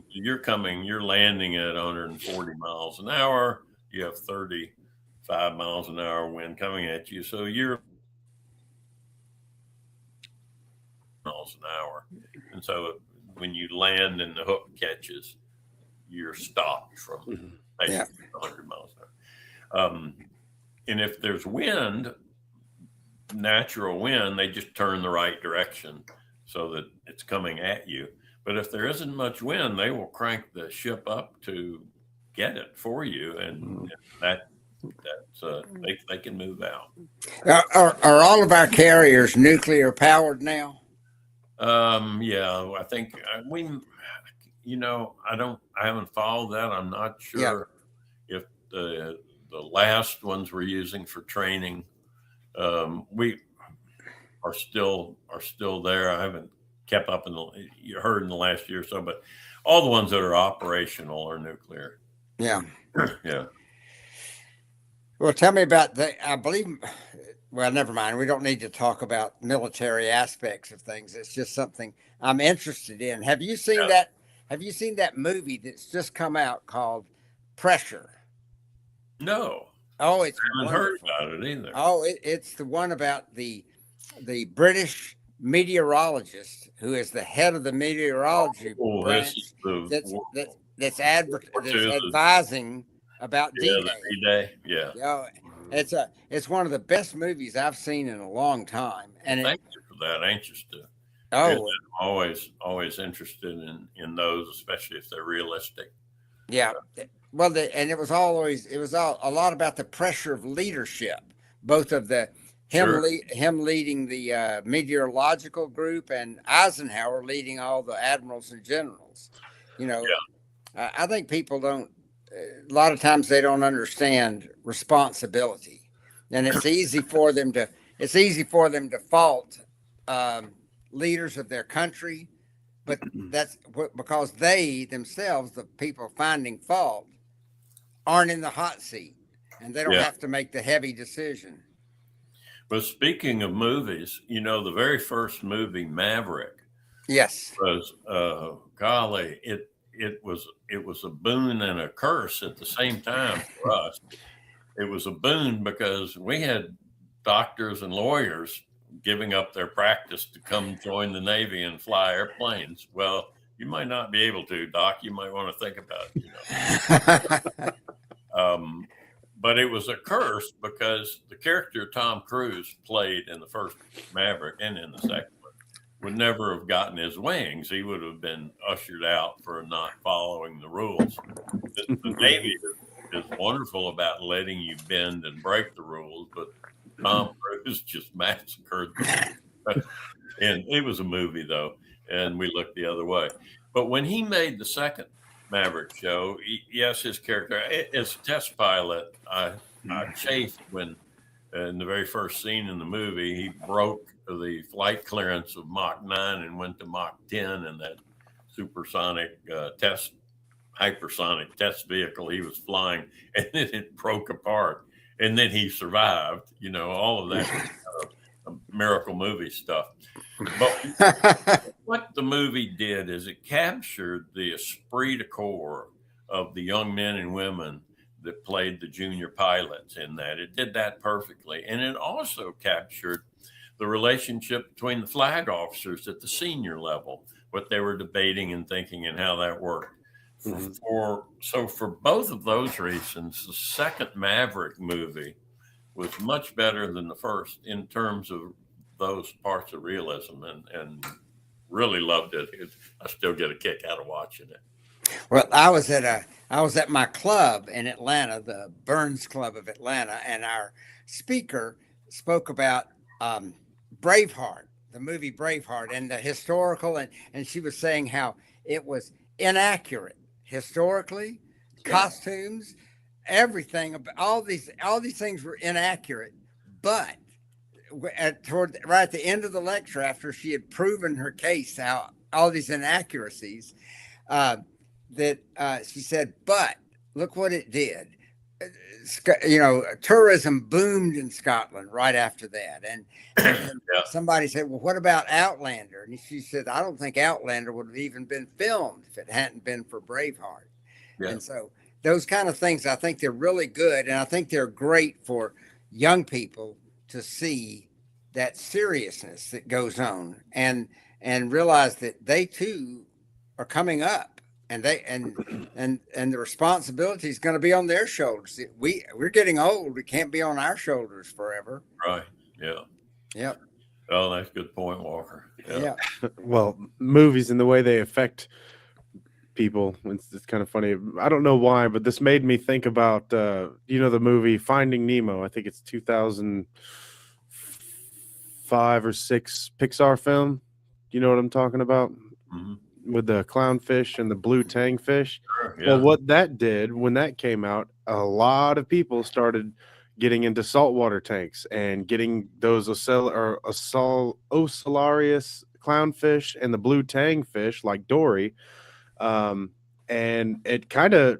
You're landing at 140 miles an hour. You have 35 miles an hour wind coming at you. So you're miles an hour. And so when you land and the hook catches, you're stopped from making 100 miles an hour. And if there's wind, natural wind, they just turn the right direction so that it's coming at you. But if there isn't much wind, they will crank the ship up to get it for you, and they can move out. Are all of our carriers nuclear powered now? Yeah, I think I haven't followed that. I'm not Yeah. sure if the last ones we're using for training, we are still there. I haven't kept up you heard in the last year or so, but all the ones that are operational are nuclear. Yeah. Yeah. Well, tell me about I believe, well, never mind. We don't need to talk about military aspects of things. It's just something I'm interested in. Have you seen Yeah. that? Have you seen that movie that's just come out called Pressure? No, Oh, it's I haven't heard wonderful. about it either. Oh, it's the one about the British meteorologist who is the head of the meteorology Oh, this branch is the War that's II, advising about the D-Day. D-Day. Yeah. You know, it's one of the best movies I've seen in a long time. Well, And thank you for that. Anxious to. Yeah, oh I'm always interested in those, especially if they're realistic. yeah, well, and it was all a lot about the pressure of leadership, both of Sure. him leading the meteorological group and Eisenhower leading all the admirals and generals. You know, Yeah. I think people don't. A lot of times they don't understand responsibility, and it's easy for them to fault leaders of their country, but that's because they themselves, the people finding fault, aren't in the hot seat, and they don't Yeah. have to make the heavy decision. But speaking of movies, the very first movie, Maverick, Yes. was golly, it was a boon and a curse at the same time for us. It was a boon because we had doctors and lawyers giving up their practice to come join the Navy and fly airplanes. Well, you might not be able to, Doc. You might want to think about it. But it was a curse because the character Tom Cruise played in the first Maverick and in the second one would never have gotten his wings. He would have been ushered out for not following the rules. The Navy is wonderful about letting you bend and break the rules, but Tom Cruise just massacred them. And it was a movie, though, and we looked the other way. But when he made the second Maverick show, yes, his character as a test pilot, I chafed when in the very first scene in the movie he broke the flight clearance of Mach 9 and went to Mach 10 in that supersonic hypersonic test vehicle he was flying, and then it broke apart, and then he survived. All of that miracle movie stuff. But what the movie did is it captured the esprit de corps of the young men and women that played the junior pilots in that. It did that perfectly. And it also captured the relationship between the flag officers at the senior level, what they were debating and thinking and how that worked. For both of those reasons, the second Maverick movie was much better than the first in terms of those parts of realism, and really loved it. I still get a kick out of watching it. Well, I was at my club in Atlanta, the Burns Club of Atlanta, and our speaker spoke about Braveheart, the movie Braveheart, and the historical, and she was saying how it was inaccurate historically, costumes, everything, all these things were inaccurate, but right at the end of the lecture, after she had proven her case, how all these inaccuracies, she said, but look what it did. Tourism boomed in Scotland right after that. And Yeah. somebody said, well, what about Outlander? And she said, I don't think Outlander would have even been filmed if it hadn't been for Braveheart. Yeah. And so those kind of things, I think they're really good. And I think they're great for young people to see that seriousness that goes on and realize that they too are coming up. And the responsibility is going to be on their shoulders. We're getting old. It can't be on our shoulders forever. Right. Yeah. Yep. Oh, that's a good point, Walker. Yeah. Well, movies and the way they affect people, it's kind of funny. I don't know why, but this made me think about the movie Finding Nemo. I think it's 2005 or 6 Pixar film. You know what I'm talking about? Mhm. With the clownfish and the blue tang fish. Sure, Well, yeah. what that did when that came out, a lot of people started getting into saltwater tanks and getting those Ocellarius clownfish and the blue tang fish like Dory. Um, and it kind of,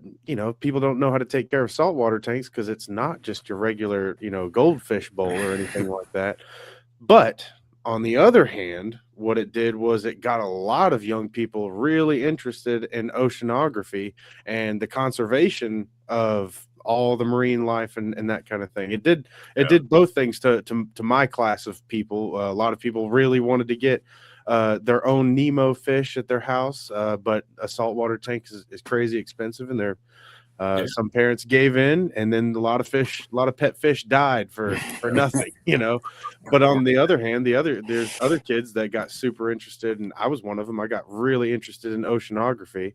people don't know how to take care of saltwater tanks because it's not just your regular, goldfish bowl or anything like that. But on the other hand, what it did was it got a lot of young people really interested in oceanography and the conservation of all the marine life and that kind of thing. It Yeah. did both things to my class of people. A lot of people really wanted to get their own Nemo fish at their house, but a saltwater tank is crazy expensive, and they're Yeah. some parents gave in, and then a lot of pet fish died for nothing, But on the other hand, there's other kids that got super interested, and I was one of them. I got really interested in oceanography,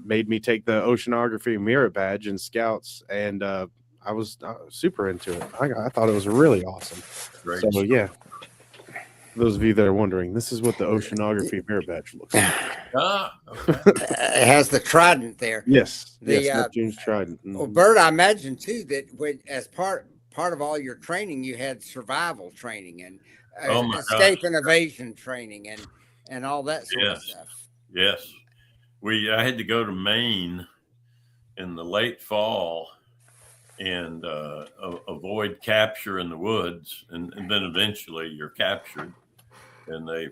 made me take the oceanography merit badge in Scouts, and I was super into it. I thought it was really awesome. Great So stuff. yeah, for those of you that are wondering, this is what the oceanography merit badge looks like. Okay. It has the trident there. Yes, The, yes, Neptune's trident. Well, Bert, I imagine too that when as part of all your training, you had survival training and Oh my escape gosh. and evasion training and all that sort of Yes. stuff. Yes. I had to go to Maine in the late fall and avoid capture in the woods. And then eventually you're captured and they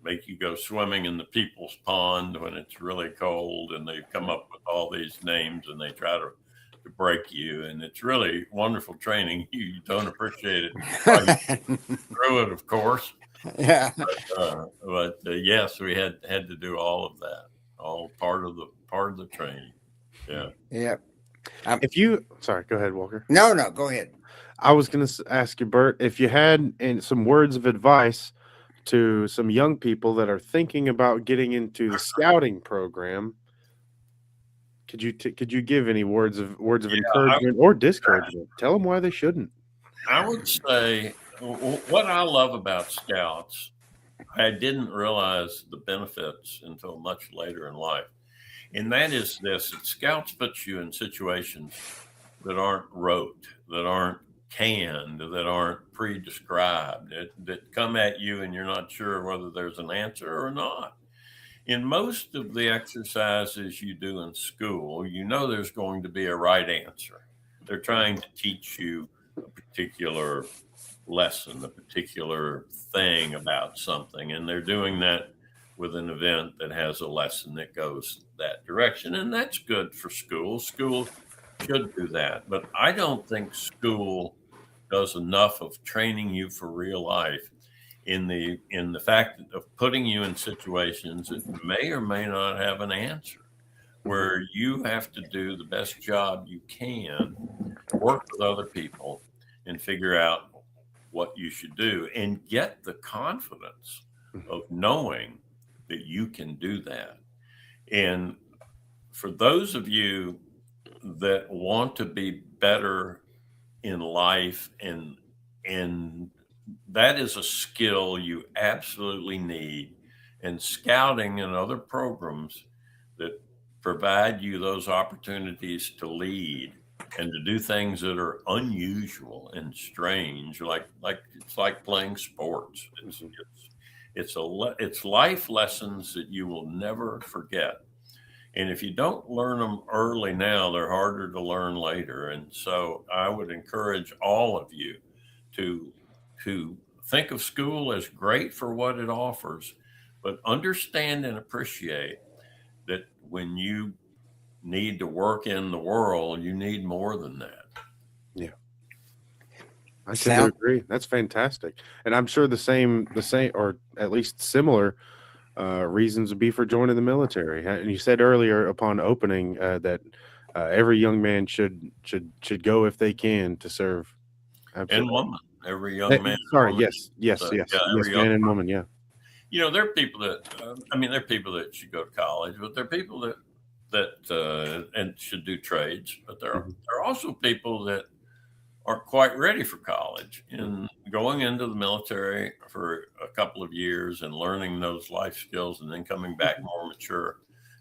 make you go swimming in the people's pond when it's really cold. And they come up with all these names and they try to break you. And it's really wonderful training. You don't appreciate it while you through it, of course. Yeah. But yes, we had to do all of that, all part of the training. Yeah. Yeah. Sorry, go ahead, Walker. No, go ahead. I was going to ask you, Bert, if you had some words of advice to some young people that are thinking about getting into the scouting program. Could you give any words of encouragement or discouragement? Tell them why they shouldn't. I would say what I love about Scouts, I didn't realize the benefits until much later in life. And that is this: Scouts puts you in situations that aren't rote, that aren't canned, that aren't pre-described, that come at you and you're not sure whether there's an answer or not. In most of the exercises you do in school, there's going to be a right answer. They're trying to teach you a particular lesson, a particular thing about something, and they're doing that with an event that has a lesson that goes that direction. And that's good for school. School should do that. But I don't think school does enough of training you for real life in the fact of putting you in situations that may or may not have an answer, where you have to do the best job you can, work with other people, and figure out what you should do and get the confidence of knowing that you can do that. And for those of you that want to be better in life, and that is a skill you absolutely need, and scouting and other programs that provide you those opportunities to lead and to do things that are unusual and strange, like it's like playing sports. It's life lessons that you will never forget. And if you don't learn them early now, they're harder to learn later. And so I would encourage all of you to think of school as great for what it offers, but understand and appreciate that when you need to work in the world, you need more than that. Yeah. I tend to agree. That's fantastic. And I'm sure the same, or at least similar reasons would be for joining the military. And you said earlier upon opening that every young man should go if they can to serve. Absolutely. And woman, every young man. Sorry, woman, yes, man and woman, yeah. There are people that there are people that should go to college, but there are people that and should do trades. But there are also people that aren't quite ready for college. And going into the military for a couple of years and learning those life skills and then coming back more mature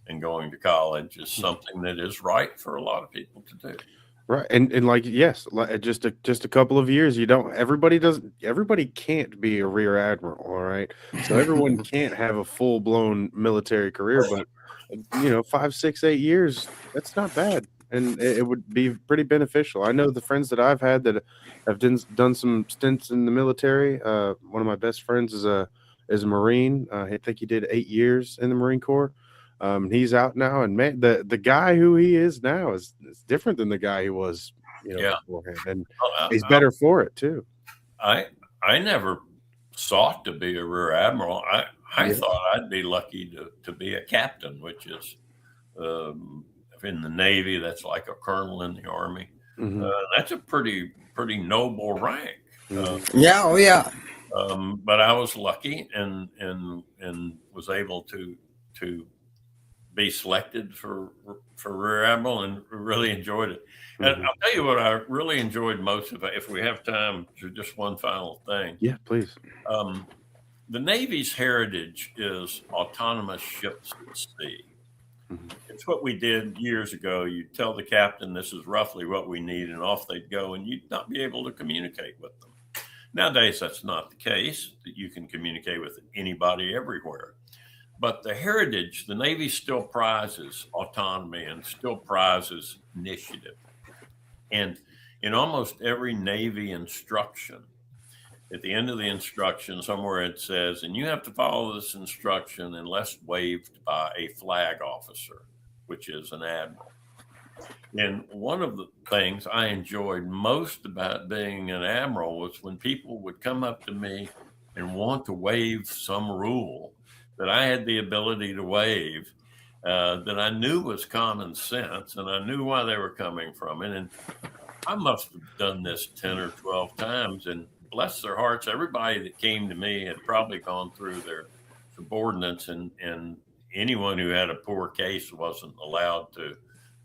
and going to college is something that is right for a lot of people to do. Right. And like, yes, just a couple of years, everybody can't be a rear admiral. All right. So everyone can't have a full blown military career, but 5, 6, 8 years, that's not bad. And it would be pretty beneficial. I know the friends that I've had that have done some stints in the military. One of my best friends is a Marine. I think he did 8 years in the Marine Corps. He's out now, and man, the guy who he is now is different than the guy he was, beforehand, and he's better for it too. I never sought to be a rear admiral. I thought I'd be lucky to be a captain, which is in the Navy. That's like a colonel in the Army. Mm-hmm. That's a pretty noble rank. Yeah. But I was lucky and was able to be selected for rear admiral and really enjoyed it. And I'll tell you what I really enjoyed most of it, if we have time, to just one final thing. Yeah, please. The Navy's heritage is autonomous ships at sea. Mm-hmm. It's what we did years ago. You tell the captain this is roughly what we need, and off they'd go, and you'd not be able to communicate with them. Nowadays, that's not the case, that you can communicate with anybody everywhere. But the heritage, the Navy still prizes autonomy and still prizes initiative. And in almost every Navy instruction, at the end of the instruction, somewhere it says, and you have to follow this instruction unless waived by a flag officer, which is an admiral. And one of the things I enjoyed most about being an admiral was when people would come up to me and want to waive some rule that I had the ability to waive, that I knew was common sense, and I knew why they were coming from it. And I must have done this 10 or 12 times, and bless their hearts, everybody that came to me had probably gone through their subordinates, and anyone who had a poor case wasn't allowed to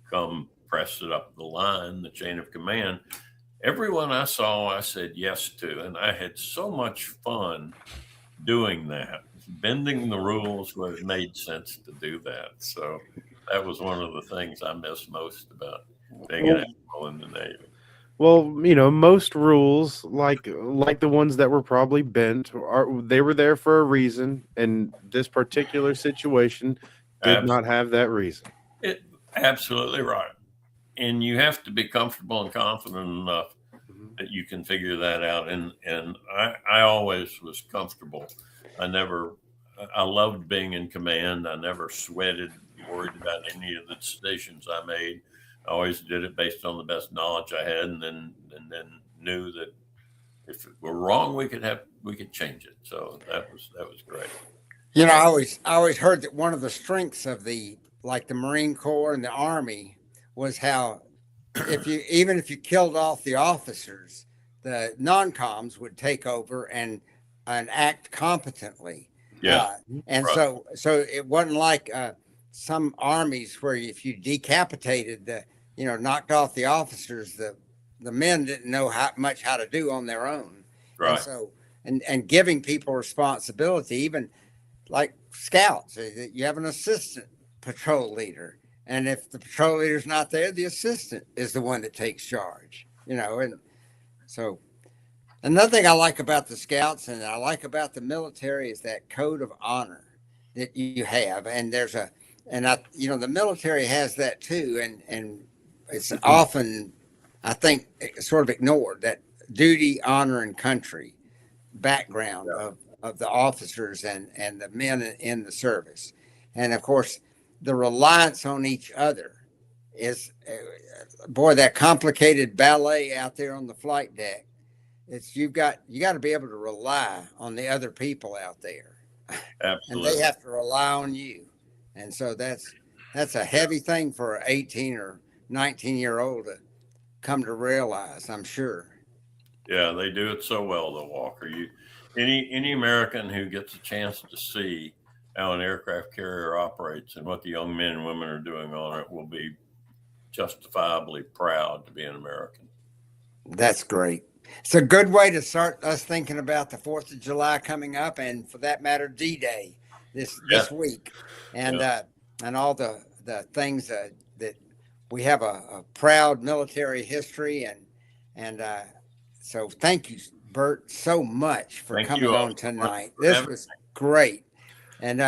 come press it up the line, the chain of command. Everyone I saw, I said yes to, and I had so much fun doing that, bending the rules where it made sense to do that. So that was one of the things I miss most about being an admiral in the Navy. Well, most rules, like the ones that were probably bent, they were there for a reason, and this particular situation did not have that reason. Absolutely right. And you have to be comfortable and confident enough that you can figure that out. And I always was comfortable. I loved being in command. I never sweated, worried about any of the decisions I made. I always did it based on the best knowledge I had, and then knew that if it were wrong, we could change it. So that was great. I always heard that one of the strengths of the Marine Corps and the Army was how if you killed off the officers, the non-coms would take over and act competently. Yeah. And right. So it wasn't like some armies where if you decapitated knocked off the officers, the men didn't know how to do on their own. Right. And so and giving people responsibility, even like scouts, you have an assistant patrol leader. And if the patrol leader's not there, the assistant is the one that takes charge, and so another thing I like about the scouts and I like about the military is that code of honor that you have. And the military has that too. And it's often, I think, sort of ignored, that duty, honor, and country background of the officers and the men in the service. And of course, the reliance on each other is, that complicated ballet out there on the flight deck. It's you got to be able to rely on the other people out there. Absolutely. And they have to rely on you. And so that's a heavy thing for an 18 or 19-year-old to come to realize, I'm sure. Yeah, they do it so well, though, Walker. Any American who gets a chance to see how an aircraft carrier operates and what the young men and women are doing on it will be justifiably proud to be an American. That's great. It's a good way to start us thinking about the 4th of July coming up, and for that matter, D-Day Yeah. this week, and all the things that we have a proud military history, and so thank you, Bert, so much for Thank coming you all on so much tonight. for This having was great, and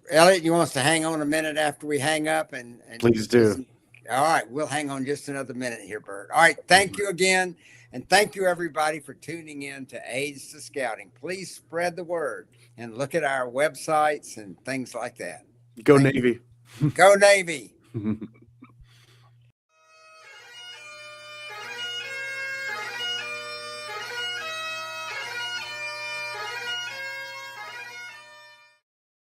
Elliot, you want us to hang on a minute after we hang up, and Please do. All right, we'll hang on just another minute here, Bert. All right, thank you again. And thank you, everybody, for tuning in to Aids to Scouting. Please spread the word and look at our websites and things like that. Go Thank Navy. you. Go Navy.